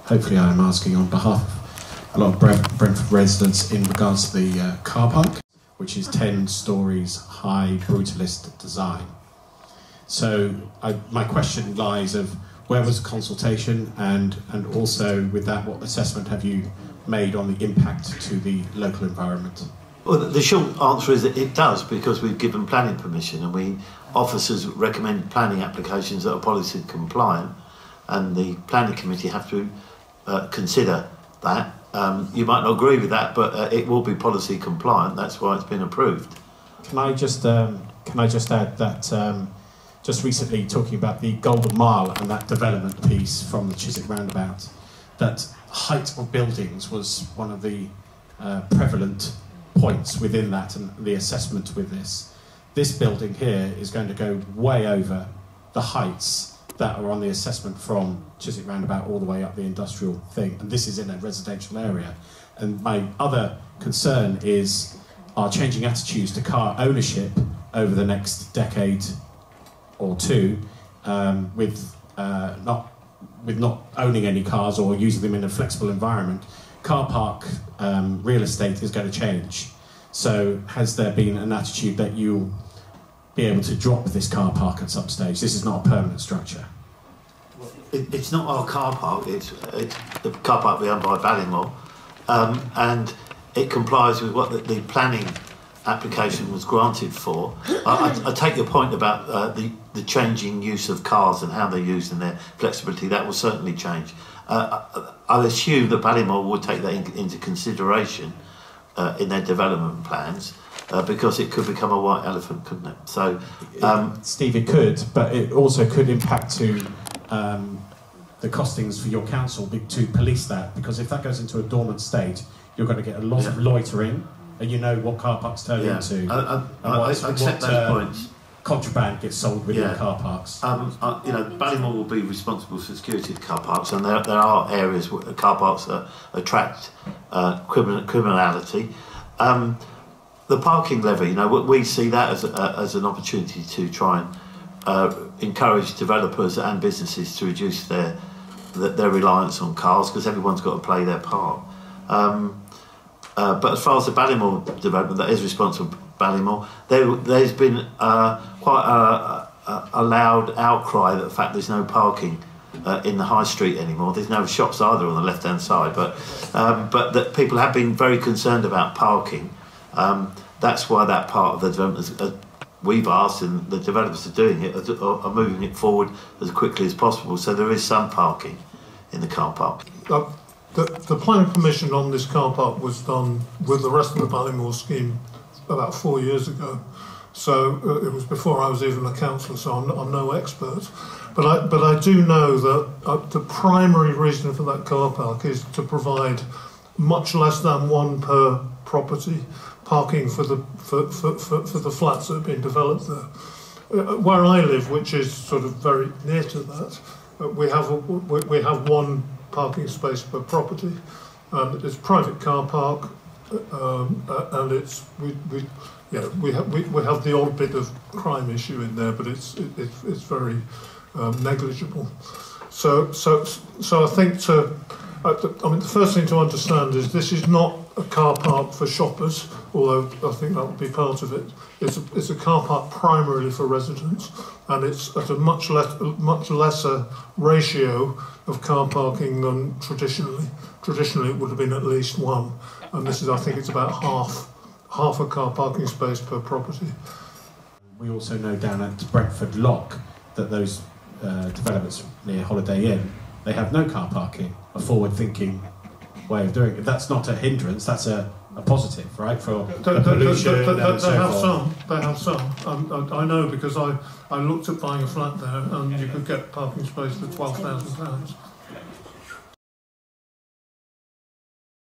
hopefully I am asking on behalf of a lot of Brentford residents in regards to the car park, which is 10 stories high, brutalist design. So my question lies of where was the consultation, and also with that, what assessment have you made on the impact to the local environment? Well, the short answer is that it does, because we've given planning permission, and officers recommend planning applications that are policy compliant, and the planning committee have to consider that. You might not agree with that, but it will be policy compliant. That's why it's been approved. Can I just add that just recently, talking about the Golden Mile and that development piece from the Chiswick roundabout, that height of buildings was one of the prevalent points within that, and the assessment with this. This building here is going to go way over the heights that are on the assessment from Chiswick roundabout all the way up the industrial thing, and this is in a residential area. And my other concern is our changing attitudes to car ownership over the next decade or two, with not owning any cars or using them in a flexible environment. Car park real estate is going to change. So has there been an attitude that you'll be able to drop this car park at some stage? This is not a permanent structure. It's not our car park, it's the car park we own by Ballymore, and it complies with what the planning application was granted for. I take your point about the changing use of cars and how they're used and their flexibility. That will certainly change. I assume that Ballymore would take that into consideration in their development plans, because it could become a white elephant, couldn't it? So, Steve, it could, but it also could impact to the costings for your council to police that, because if that goes into a dormant state, you're going to get a lot of loitering, and you know what car parks turn into. I accept those points. Contraband gets sold within car parks. You know, Ballymore will be responsible for security of car parks, and there are areas where car parks that attract criminality. The parking levy, you know, we see that as an opportunity to try and encourage developers and businesses to reduce their reliance on cars, because everyone's got to play their part. But as far as the Ballymore development, that is responsible for Ballymore, there's been quite a loud outcry that the fact there's no parking in the high street anymore. There's no shops either on the left-hand side, but that people have been very concerned about parking. That's why that part of the development, we've asked, and the developers are doing it, are moving it forward as quickly as possible. So there is some parking in the car park. The planning permission on this car park was done with the rest of the Ballymore scheme about 4 years ago. So it was before I was even a councillor, so I'm no expert. But I do know that the primary reason for that car park is to provide much less than one per property parking for the flats that have been developed there. Where I live, which is sort of very near to that, we have one parking space per property, and it's private car park, and it's we have the odd bit of crime issue in there, but it's very negligible. So I think I mean, the first thing to understand is this is not a car park for shoppers, although I think that would be part of it. It's a car park primarily for residents, and it's at a much lesser ratio of car parking than traditionally. Traditionally, it would have been at least one, and this is, I think, it's about half a car parking space per property. We also know down at Brentford Lock that those developments near Holiday Inn, they have no car parking, a forward-thinking way of doing it. That's not a hindrance, that's a positive, right, for pollution and so forth. They have some. I know, because I looked at buying a flat there, and you could get a parking space for £12,000.